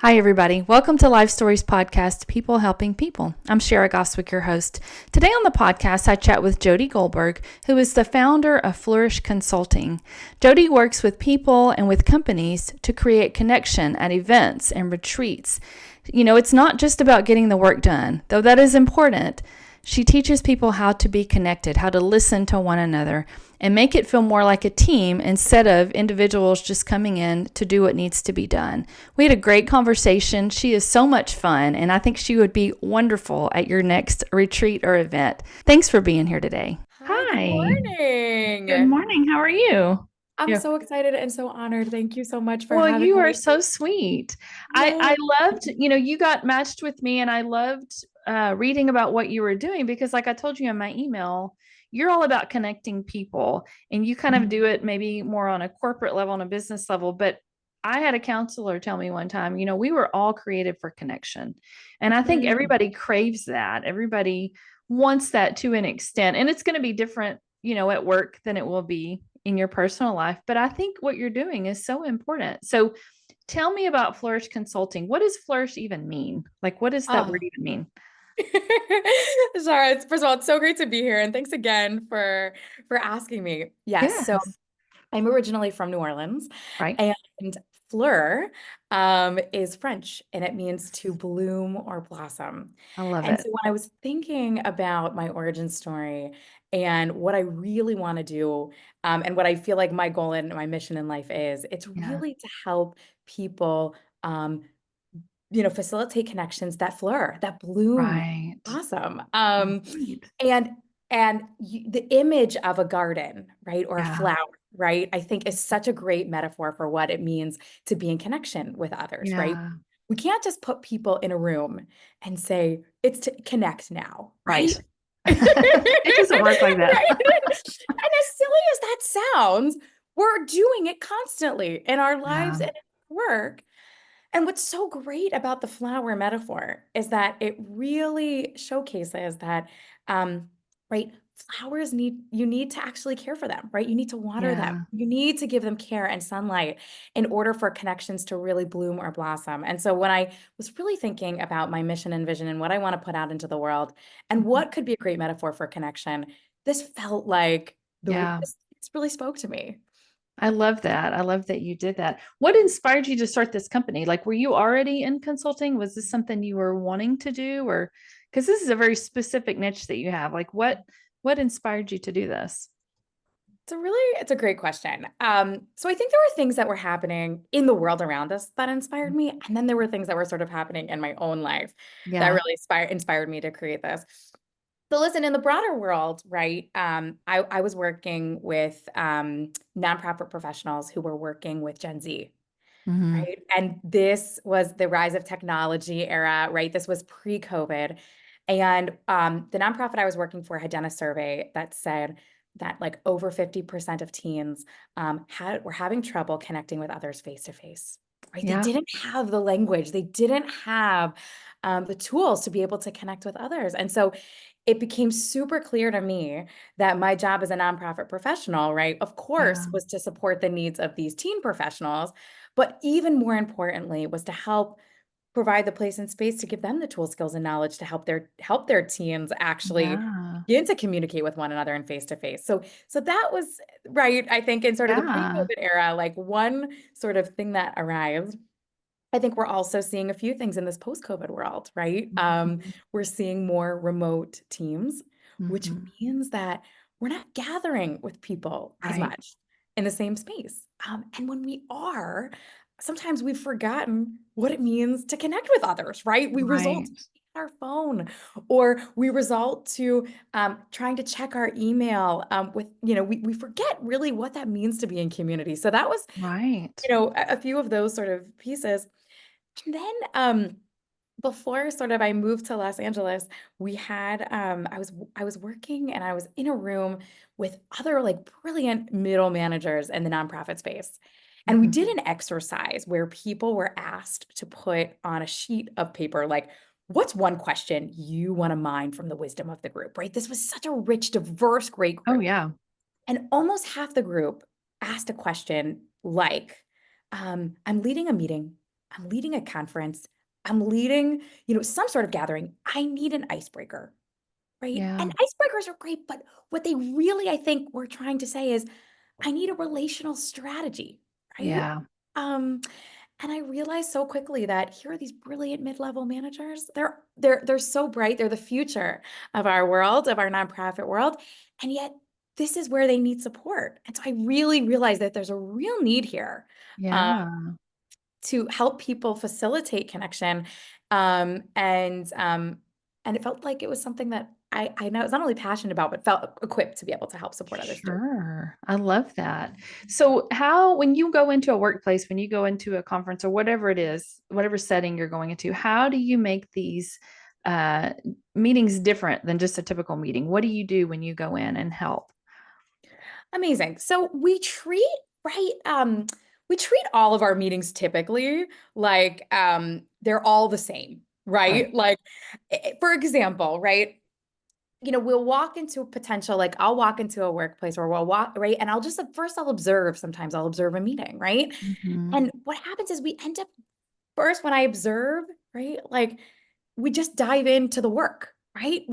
Hi, everybody. Welcome to Life Stories Podcast, People Helping People. I'm Shara Goswick, your host. Today on the podcast, I chat with Jodie Goldberg, who is the founder of Fleurish Consulting. Jodie works with people and with companies to create connection at events and retreats. You know, it's not just about getting the work done, though that is important. She teaches people how to be connected, how to listen to one another, and make it feel more like a team instead of individuals just coming in to do what needs to be done. We had a great conversation. She is so much fun, and I think she would be wonderful at your next retreat or event. Thanks for being here today. Hi, good Hi. Good morning. morning. How are you? I'm Yeah. so excited and so honored. Thank you so much for Well, having you are me. so sweet. Yeah. I loved, you got matched with me, and I loved reading about what you were doing because, like I told you in my email, you're all about connecting people, and you kind of do it maybe more on a corporate level, on a business level. But I had a counselor tell me one time, we were all created for connection. And I think Mm. everybody craves that. Everybody wants that to an extent. And it's going to be different, at work than it will be in your personal life. But I think what you're doing is so important. So tell me about Flourish Consulting. What does flourish even mean? Like, what does that word Oh. even mean? Shara, first of all, it's so great to be here, and thanks again for asking me. Yes, so Yes. I'm originally from New Orleans, Right. and fleur is French, and it means to bloom or blossom. I love And it. so when I was thinking about my origin story and what I really want to do, and what I feel like my goal and my mission in life is, it's Yeah. really to help people, um, facilitate connections that fleur, that bloom. Right. Awesome. Right. And the image of a garden, right, or a Yeah. flower, right, I think is such a great metaphor for what it means to be in connection with others, right? Yeah. We can't just put people in a room and say it's to connect now, right? Right. It doesn't work like that. Right? And as silly as that sounds, we're doing it constantly in our lives Yeah. and at work. And what's so great about the flower metaphor is that it really showcases that, um, right, flowers you need to actually care for them, right? You need to water them. Yeah. You need to give them care and sunlight in order for connections to really bloom or blossom. And so when I was really thinking about my mission and vision and what I want to put out into the world and Mhm. what could be a great metaphor for connection, this felt like Yeah. this really spoke to me. I love that. I love that you did that. What inspired you to start this company? Like, were you already in consulting? Was this something you were wanting to do, or because this is a very specific niche that you have? Like, what inspired you to do this? It's a great question. So I think there were things that were happening in the world around us that inspired me, and then there were things that were sort of happening in my own life that Yeah. really inspired me to create this. So listen, in the broader world, right? I was working with nonprofit professionals who were working with Gen Z, Hmm. right? And this was the rise of technology era, right? This was pre-COVID. And the nonprofit I was working for had done a survey that said that like over 50% of teens were having trouble connecting with others face to face, right? They Yeah. didn't have the language, they didn't have the tools to be able to connect with others. And so it became super clear to me that my job as a nonprofit professional, right, of course, Yeah. was to support the needs of these teen professionals, but even more importantly was to help provide the place and space to give them the tools, skills, and knowledge to help their teams actually Yeah. begin to communicate with one another and face to face. So that was right, I think, in sort of the Yeah. pre-COVID era, like one sort of thing that arrived. I think we're also seeing a few things in this post-COVID world, right? Mhm. We're seeing more remote teams, which Mhm. means that we're not gathering with people as Right. much in the same space. And when we are, sometimes we've forgotten what it means to connect with others, right? We result Right. to our phone, or we result to trying to check our email we forget really what that means to be in community. So that was, Right. a few of those sort of pieces. And then before sort of I moved to Los Angeles, we had I was working and I was in a room with other like brilliant middle managers in the nonprofit space. And we Mhm. did an exercise where people were asked to put on a sheet of paper like what's one question you want to mine from the wisdom of the group, right? This was such a rich, diverse, great Oh, group. yeah. And almost half the group asked a question like, I'm leading a meeting I'm leading a conference, I'm leading, some sort of gathering. I need an icebreaker, right? Yeah. And icebreakers are great, but what they really, I think, were trying to say is, I need a relational strategy, right? Yeah. Um, and I realized so quickly that here are these brilliant mid-level managers. They're so bright. They're the future of our world, of our nonprofit world. And yet this is where they need support. And so I really realized that there's a real need here uh, Yeah. to help people facilitate connection. And it felt like it was something that I know I was not only passionate about, but felt equipped to be able to help support others do. Sure. I love that. So, how, when you go into a workplace, when you go into a conference or whatever it is, whatever setting you're going into, how do you make these uh, meetings different than just a typical meeting? What do you do when you go in and help? Amazing. So right, we treat all of our meetings typically like they're all the same, Right. right? Like for example, right? We'll walk into a potential, like I'll walk into a workplace or we'll walk, right? And I'll just first I'll observe, sometimes I'll observe a meeting, right? Hmm. And what happens is we end up first when I observe, right? Like we just dive into the work, right?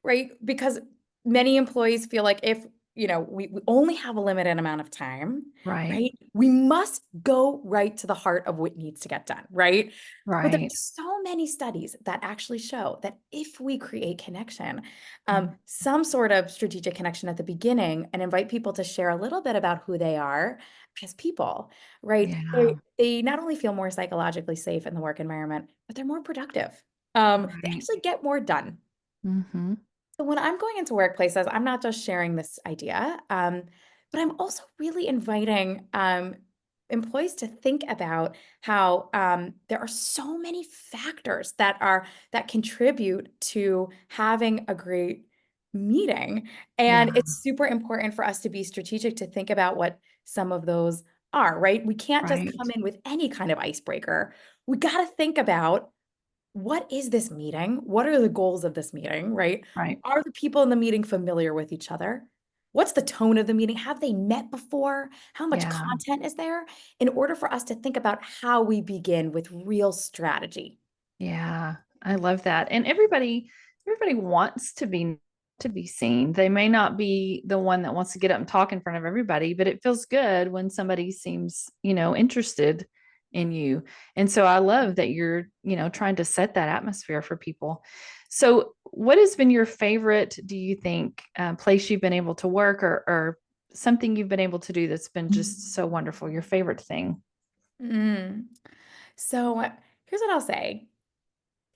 Right? Because many employees feel like if, we only have a limited amount of time, Right. right? We must go right to the heart of what needs to get done, right? But Right. there's so many studies that actually show that if we create connection, Mm. some sort of strategic connection at the beginning and invite people to share a little bit about who they are as people, right? Yeah. They not only feel more psychologically safe in the work environment, but they're more productive. They Right. actually get more done. Hmm. So when I'm going into workplaces, I'm not just sharing this idea, but I'm also really inviting employees to think about how there are so many factors that contribute to having a great meeting, Yeah. and it's super important for us to be strategic to think about what some of those are. Right? We can't just Right. come in with any kind of icebreaker. We got to think about what is this meeting? What are the goals of this meeting, right? Right. Are the people in the meeting familiar with each other? What's the tone of the meeting? Have they met before? How much Yeah. content is there? In order for us to think about how we begin with real strategy. Yeah, I love that. And everybody wants to be seen. They may not be the one that wants to get up and talk in front of everybody, but it feels good when somebody seems, interested in you. And so I love that you're, trying to set that atmosphere for people. So, what has been your favorite, do you think, place you've been able to work, or something you've been able to do that's been just so wonderful? Your favorite thing? Mm. So here's what I'll say.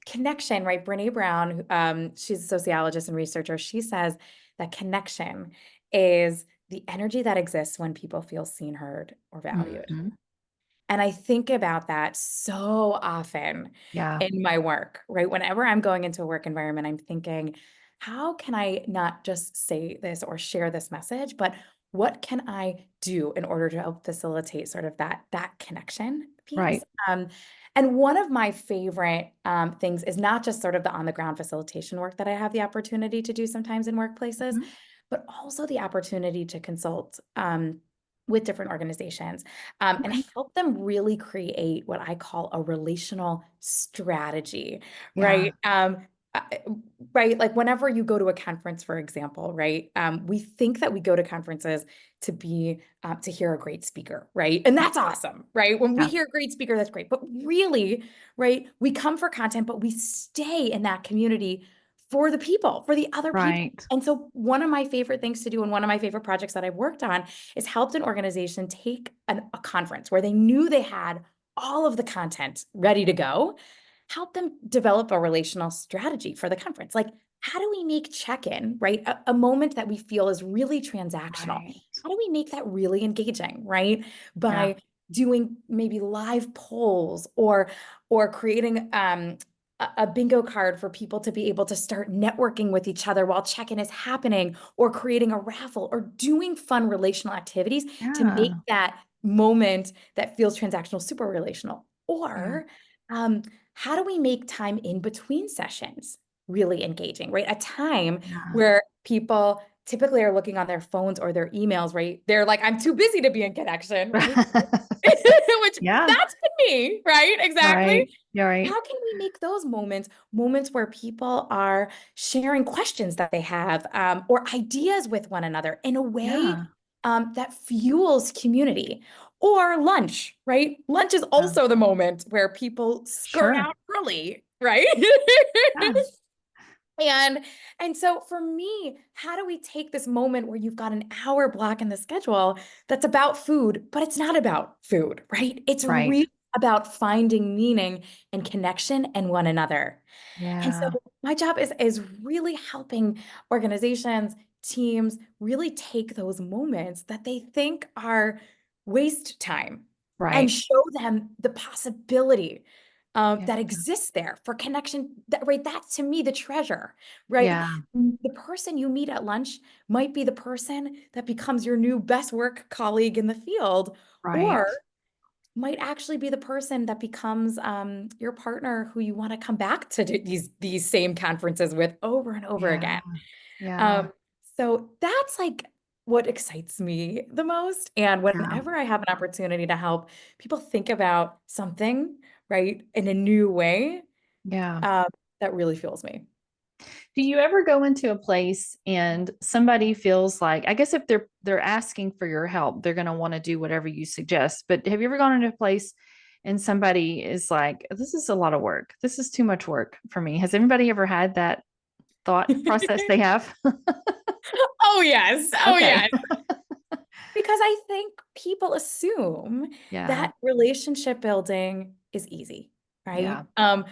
Connection, right? Brene Brown, she's a sociologist and researcher. She says that connection is the energy that exists when people feel seen, heard, or valued. Hmm. And I think about that so often Yeah. in my work, right? Whenever I'm going into a work environment, I'm thinking, how can I not just say this or share this message, but what can I do in order to help facilitate sort of that connection piece? Right. And one of my favorite things is not just sort of the on the ground facilitation work that I have the opportunity to do sometimes in workplaces, Mhm. but also the opportunity to consult with different organizations and Okay. help them really create what I call a relational strategy, Yeah. right? Uh, right. Like whenever you go to a conference, for example, right? We think that we go to conferences to hear a great speaker, right? And that's awesome, right? When we Yeah. hear a great speaker, that's great. But really, right? We come for content, but we stay in that community for the people, for the other people. Right. And so one of my favorite things to do and one of my favorite projects that I've worked on is helped an organization take a conference where they knew they had all of the content ready to go, help them develop a relational strategy for the conference. Like, how do we make check-in, right? A moment that we feel is really transactional. Right. How do we make that really engaging, right? Yeah. By doing maybe live polls or creating a bingo card for people to be able to start networking with each other while check-in is happening, or creating a raffle, or doing fun relational activities to make Yeah. that moment that feels transactional super relational. Yeah. Or um, how do we make time in between sessions really engaging, right? A time Yeah. where people typically are looking on their phones or their emails, right? They're like, I'm too busy to be in connection, right? Which Yeah. that's me, right? Exactly. Right. You're right. How can we make those moments where people are sharing questions that they have, or ideas with one another in a way Yeah. that fuels community? Or lunch, right? Lunch is Yeah. also the moment where people skirt Sure. out early, right? Yeah. And and so for me, how do we take this moment where you've got an hour block in the schedule that's about food, but it's not about food, right? It's Right. really about finding meaning and connection and one another. And so Yeah. my job is really helping organizations, teams really take those moments that they think are waste time and Right. show them the possibility Yeah. that exists there for connection. That, right, that's to me the treasure, right? Yeah. The person you meet at lunch might be the person that becomes your new best work colleague in the field, Right. or might actually be the person that becomes your partner who you want to come back to do these same conferences with over and over Yeah. again. Yeah. Um, so that's like what excites me the most. And Yeah. whenever I have an opportunity to help people think about something, right, in a new way, Yeah. um, that really fuels me. Do you ever go into a place and somebody feels like, I guess if they're asking for your help, they're going to want to do whatever you suggest. But have you ever gone into a place and somebody is like, this is a lot of work. This is too much work for me. Has anybody ever had that thought process they have? Oh, yes. Oh, Okay. yes. Because I think people assume Yeah. that relationship building is easy, right? Yeah.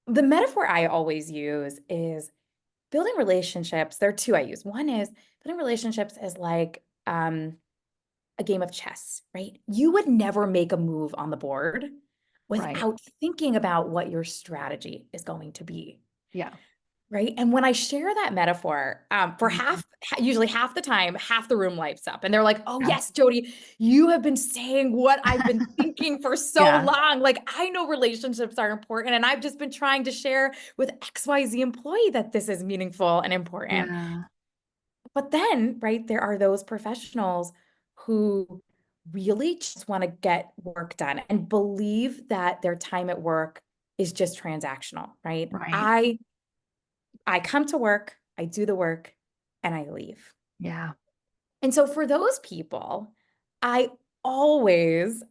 The metaphor I always use is building relationships. There are two I use. One is building relationships is like a game of chess, right? You would never make a move on the board Right. without thinking about what your strategy is going to be. Yeah. Right. And when I share that metaphor, for Mhm. usually half the time, half the room lights up and they're like, oh, Yeah. yes, Jodie, you have been saying what I've been thinking for so Yeah. long. Like, I know relationships are important and I've just been trying to share with XYZ employee that this is meaningful and important. Yeah. But then, right, there are those professionals who really just want to get work done and believe that their time at work is just transactional, right? Right. I come to work, I do the work, and I leave. Yeah. And so for those people, I always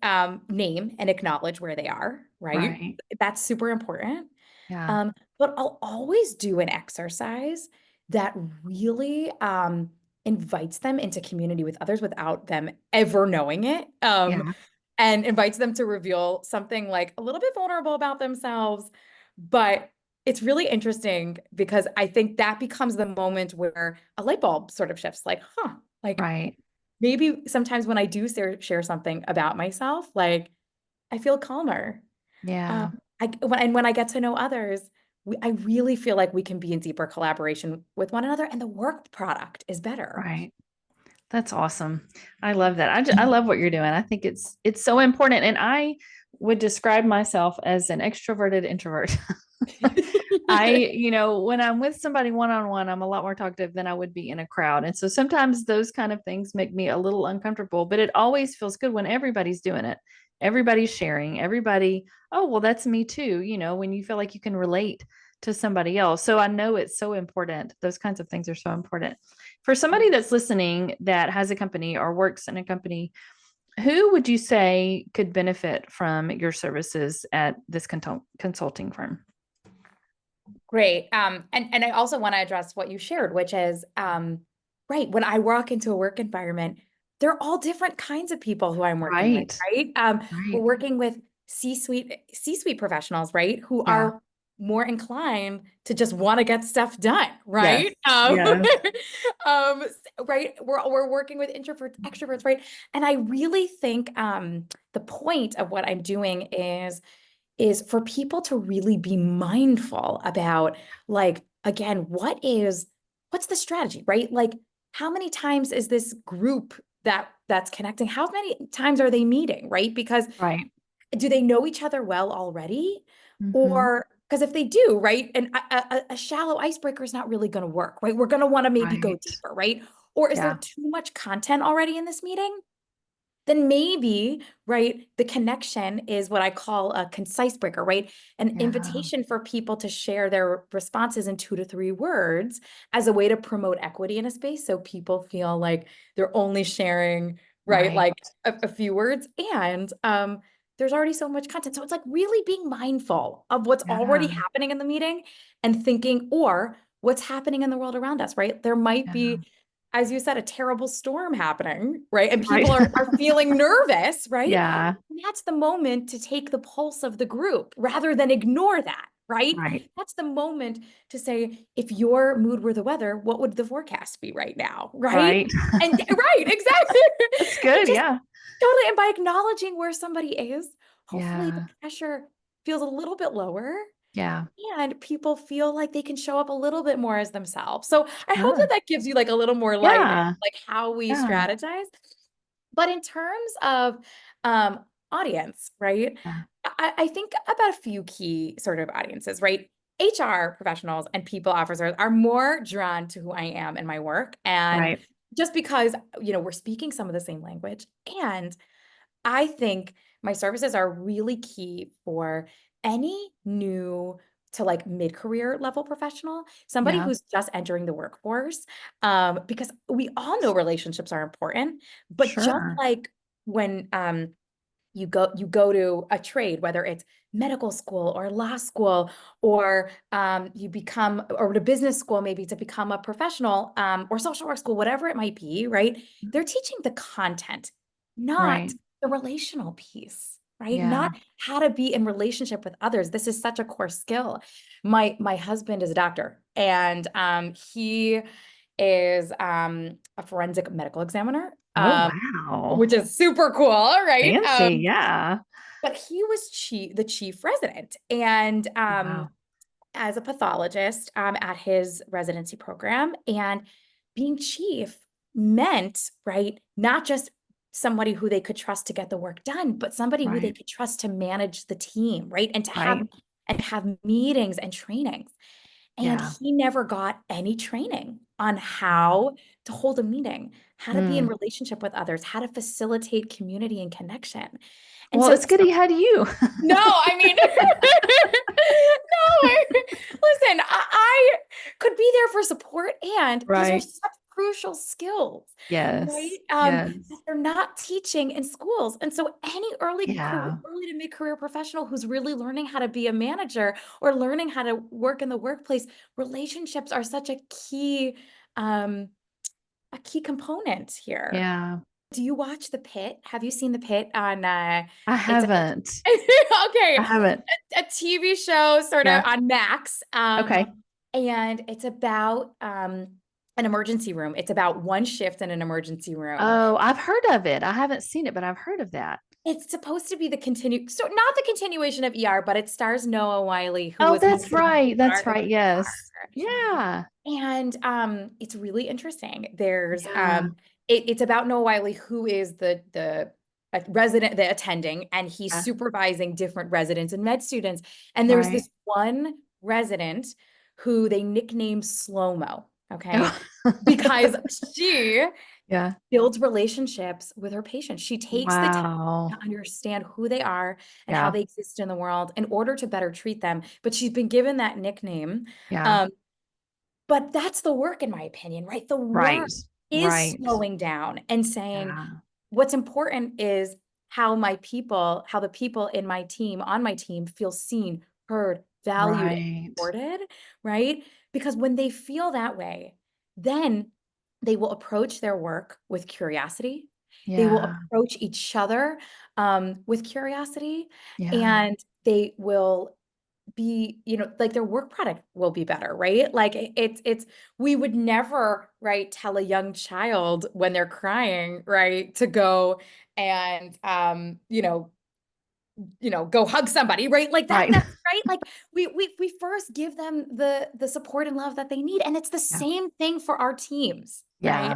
name and acknowledge where they are, right? Right. That's super important. Yeah. But I'll always do an exercise that really invites them into community with others without them ever knowing it. Yeah. And invites them to reveal something like a little bit vulnerable about themselves. But it's really interesting because I think that becomes the moment where a light bulb sort of shifts, like, huh, like Right. maybe sometimes when I do share something about myself, like I feel calmer. Um, Yeah. when I get to know others, I really feel like we can be in deeper collaboration with one another, and the work product is better. Right. That's awesome. I love that. I love what you're doing. I think it's so important. And I would describe myself as an extroverted introvert. When I'm with somebody one on one, I'm a lot more talkative than I would be in a crowd. And so sometimes those kind of things make me a little uncomfortable, but it always feels good when everybody's doing it. Everybody's sharing, everybody, oh, well, that's me too. When you feel like you can relate to somebody else. So I know it's so important. Those kinds of things are so important. For somebody that's listening that has a company or works in a company, who would you say could benefit from your services at this consulting firm? Great. And I also want to address what you shared, which is right, when I walk into a work environment, they're all different kinds of people who I'm working with, Right. right? We're Right. working with C-suite professionals, right, who Yeah. are more inclined to just want to get stuff done, Yes. right? Yes. Right. We're working with introverts, extroverts, right? And I really think the point of what I'm doing is for people to really be mindful about, like, again, what's the strategy, right? Like, how many times is this group that's connecting, how many times are they meeting, right? Because Right. do they know each other well already? Hmm. Or because if they do, right, and a shallow icebreaker is not really going to work, right? We're going to want to maybe go Right. deeper, right? Or is there Yeah. too much content already in this meeting? Then maybe, right, the connection is what I call a concise breaker, right? An Yeah. invitation for people to share their responses in 2 to 3 words as a way to promote equity in a space. So people feel like they're only sharing, right, Right. like a few words. And there's already so much content. So it's like really being mindful of what's already Yeah. happening in the meeting and thinking, or what's happening in the world around us, right? There might Yeah. be, as you said, a terrible storm happening, right? And Right. people are feeling nervous, right? Yeah. And that's the moment to take the pulse of the group rather than ignore that, right? Right. That's the moment to say, if your mood were the weather, what would the forecast be right now, right? Right. And right, exactly. That's And good. just Yeah. totally, and by acknowledging where somebody is, hopefully the Yeah. pressure feels a little bit lower Yeah. and people feel like they can show up a little bit more as themselves. So I hope that Sure. that gives you like a little more light in Yeah. like how we Yeah. strategize. But in terms of audience, right? Yeah. I think about a few key sort of audiences, right? HR professionals and people officers are more drawn to who I am in my work. And Right. just because, we're speaking some of the same language. And I think my services are really key for any new to like mid-career level professional, somebody Yeah. who's just entering the workforce, because we all know relationships are important, but just Sure. like when you go to a trade, whether it's medical school or law school, or you become or to business school, maybe to become a professional, or social work school, whatever it might be, right? They're teaching the content, not Right. the relational piece, right? Yeah. Not how to be in relationship with others. This is such a core skill. My husband is a doctor, and he is a forensic medical examiner, Oh, wow. which is super cool, right? Fancy. Yeah. But he was the chief resident, and Wow. as a pathologist at his residency program, and being chief meant, right, not just somebody who they could trust to get the work done, but somebody who they Right. could trust to manage the team, right, and to Right. have meetings and trainings. And Yeah. he never got any training on Yeah. how to hold a meeting, how to be in Hmm. relationship with others, how to facilitate community and connection. And Well, so it's good he had you. no, I mean, no, listen, I could be there for support, and these are Right. such crucial skills, right? Yes. Yes. That they're not teaching in schools. And so any Yeah. early to mid-career professional who's really learning how to be a manager or learning how to work in the workplace, relationships are such um, a key component here. Yeah. Do you watch The Pit? Have you seen The Pit on I it's a haven't. okay, I haven't. a TV show sort of Yeah. on Max. Okay. And it's about an emergency room. It's about one shift in an emergency room. Oh, I've heard of it. I haven't seen it, but I've heard of that. It's supposed to be so not the continuation of ER, but it stars Noah Wiley, who Oh, was most that's famous right. for That's in right. Yes. Yeah. And it's really interesting. There's Yeah. it's about Noah Wiley, who is the resident, the attending, and he's Yeah. supervising different residents and med students. And there's Right. this one resident who they nickname Slow-Mo, okay? Because she Yeah. builds relationships with her patients. She takes the time to Wow. understand who they are and how Yeah. they exist in the world in order to better treat them. But she's been given that nickname. Yeah. Um, but that's the work, in my opinion, right? The work Right. is Right. slowing down and saying, Yeah. what's important is how the people in my team, on my team, feel seen, heard, valued, and Right. supported, right? Because when they feel that way, then they will approach their work with curiosity. They will Yeah. approach each other with curiosity, Yeah. and they will be, like their work product will be better, right? Like it's we would never, right, tell a young child when they're crying, right, to go and go hug somebody, right? Like Right. that's right. Like we first give them the support and love that they need. And it's the Yeah. same thing for our teams, right? Yeah.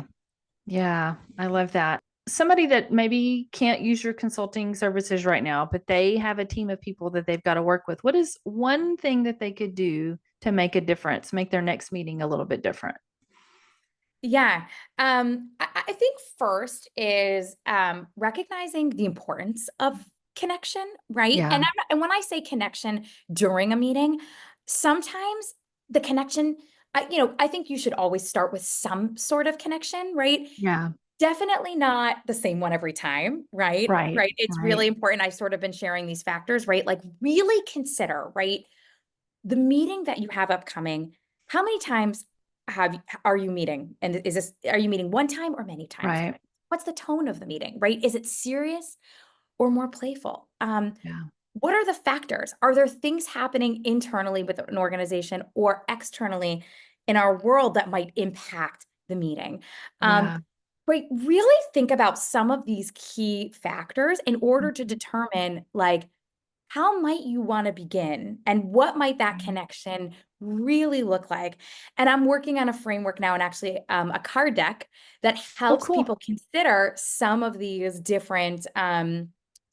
Yeah. I love that. Somebody that maybe can't use your consulting services right now, but they have a team of people that they've got to work with. What is one thing that they could do to make a difference, make their next meeting a little bit different? Yeah. I think first is recognizing the importance of connection, right? Yeah. And when I say connection during a meeting, sometimes the connection, I think you should always start with some sort of connection, right? Yeah. Definitely not the same one every time, right? Right. Right. It's Right. really important. I've sort of been sharing these factors, right? Like really consider, right? The meeting that you have upcoming, how many times are you meeting? And are you meeting one time or many times? Right. What's the tone of the meeting, right? Is it serious or more playful? Yeah. What are the factors? Are there things happening internally with an organization or externally in our world that might impact the meeting? Um, Yeah. right, really think about some of these key factors in order to determine like how might you want to begin and what might that Mhm. connection really look like? And I'm working on a framework now and actually a card deck that Oh, helps cool. people consider some of these different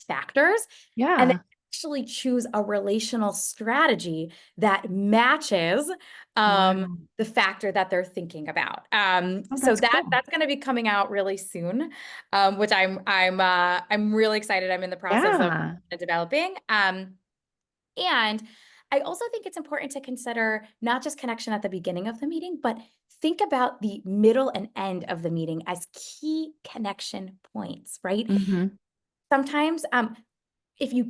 factors and then Yeah. actually choose a relational strategy that matches Wow. the factor that they're thinking about. Oh, So that's cool. that's going to be coming out really soon, which I'm really excited. I'm in the process of Yeah. developing. And I also think it's important to consider not just connection at the beginning of the meeting, but think about the middle and end of the meeting as key connection points, right? Hmm. Sometimes if you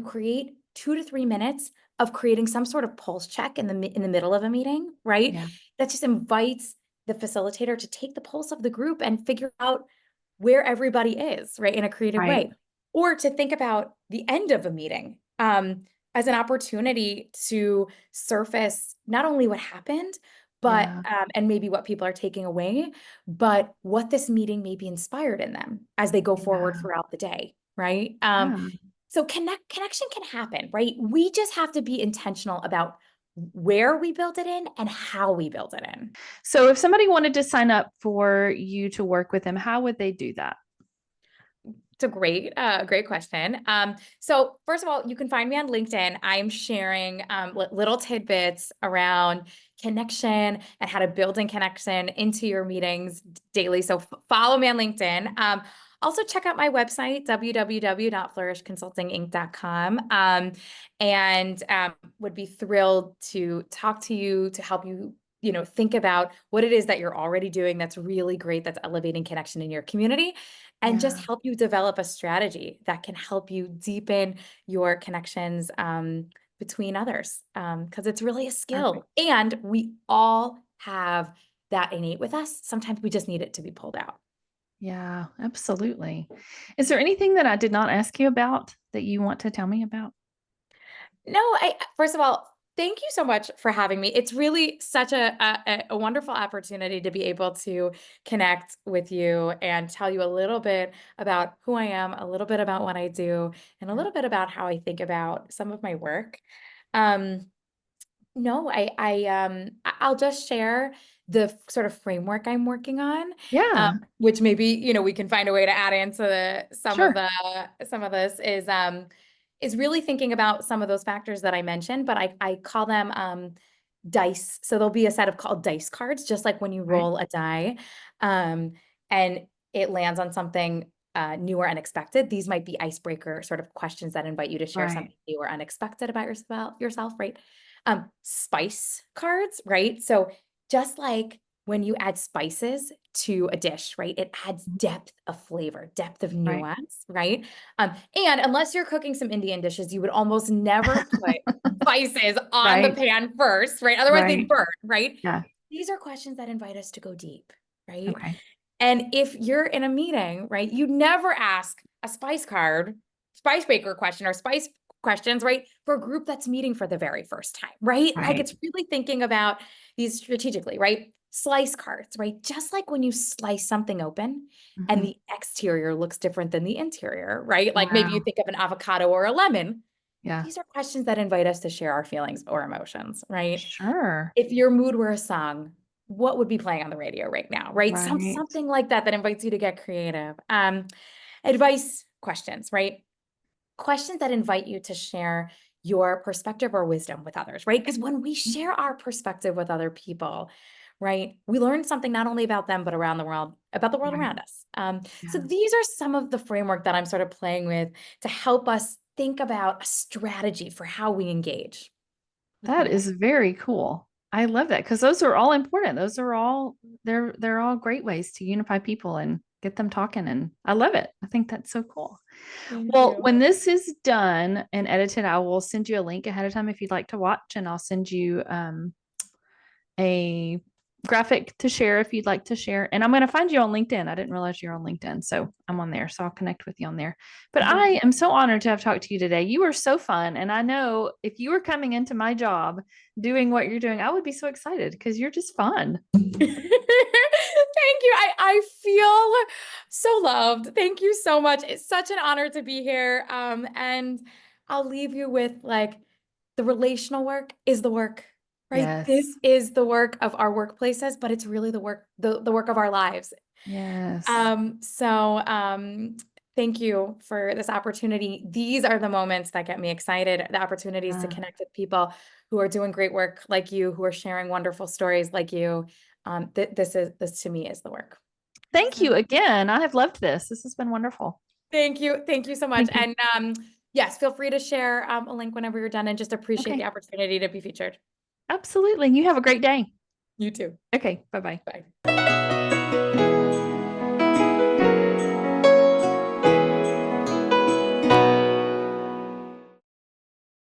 create 2 to 3 minutes of creating some sort of pulse check in the middle of a meeting, right? Yeah. That just invites the facilitator to take the pulse of the group and figure out where everybody is, right, in a creative Right. way. Or to think about the end of a meeting as an opportunity to surface not only what happened, but Yeah. and maybe what people are taking away, but what this meeting may be inspired in them as they go forward Yeah. throughout the day, right? Yeah. So connection can happen, right? We just have to be intentional about where we build it in and how we build it in. So if somebody wanted to sign up for you to work with them, how would they do that? It's a great question. So first of all, you can find me on LinkedIn. I'm sharing little tidbits around connection and how to build in connection into your meetings daily. So follow me on LinkedIn. Also check out my website, www.flourishconsultinginc.com. And would be thrilled to talk to you to help you, think about what it is that you're already doing that's really great, that's elevating connection in your community and just Yeah. help you develop a strategy that can help you deepen your connections between others because it's really a Perfect. skill. And we all have that innate with us. Sometimes we just need it to be pulled out. Yeah, absolutely. Is there anything that I did not ask you about that you want to tell me about? No, I first of all, thank you so much for having me. It's really such a wonderful opportunity to be able to connect with you and tell you a little bit about who I am, a little bit about what I do, and a Yeah. little bit about how I think about some of my work. Um, no, I'll just share the sort of framework I'm working on, Yeah. which maybe, we can find a way to add into Sure. some of this is really thinking about some of those factors that I mentioned, but I call them dice. So there'll be a set of called dice cards, just like when you Right. roll a die, um, and it lands on something new or unexpected. These might be icebreaker sort of questions that invite you to share Right. something new or unexpected about yourself, right? Spice cards, right? So just like when you add spices to a dish, right? It adds depth of flavor, depth of Right. nuance, right? And unless you're cooking some Indian dishes, you would almost never put spices on the Right. pan first, right? Otherwise they'd Right. burn, right? Yeah. These are questions that invite us to go deep, right? Okay. And if you're in a meeting, right, you never ask a spice baker question or spice questions, right, for a group that's meeting for the very first time, right? Like Right. it's really thinking about these strategically, right? Slice cards, right? Just like when you slice something open and Hmm. the exterior looks different than the interior, right? Like maybe you Wow. think of an avocado or a lemon. Yeah. These are questions that invite us to share our feelings or emotions, right? Sure. If your mood were a song, what would be playing on the radio right now, right? Right. Something like that that invites you to get creative. Advice questions, right? Questions that invite you to share your perspective or wisdom with others, right? Because when we share our perspective with other people, right? We learn something not only about them, but around the world, about the world Right. around us. So Yeah. these are some of the framework that I'm sort of playing with to help us think about a strategy for how we engage with That people. is very cool. I love that because those are all important. Those are all they're all great ways to unify people and get them talking. And I love it. I think that's so cool. Thank Well, you. when this is done and edited, I will send you a link ahead of time if you'd like to watch, and I'll send you a graphic to share if you'd like to share. And I'm going to find you on LinkedIn. I didn't realize you're on LinkedIn, so I'm on there. So I'll connect with you on there. But I am so honored to have talked to you today. You were so fun. And I know if you were coming into my job doing what you're doing, I would be so excited because you're just fun. Thank you. I feel so loved. Thank you so much. It's such an honor to be here. And I'll leave you with like the relational work is the work, right? Yes. This is the work of our workplaces, but it's really the work, the work of our lives. Yes. So thank you for this opportunity. These are the moments that get me excited, the opportunities to Uh, connect with people who are doing great work like you, who are sharing wonderful stories like you. This to me is the work. Thank So you again. I have loved this. This has been wonderful. thank you. Thank you so much. Thank you. And yes, feel free to share a link whenever you're done and just appreciate Okay. the opportunity to be featured. Absolutely. You have a great day. You too. Okay. Bye bye. Bye.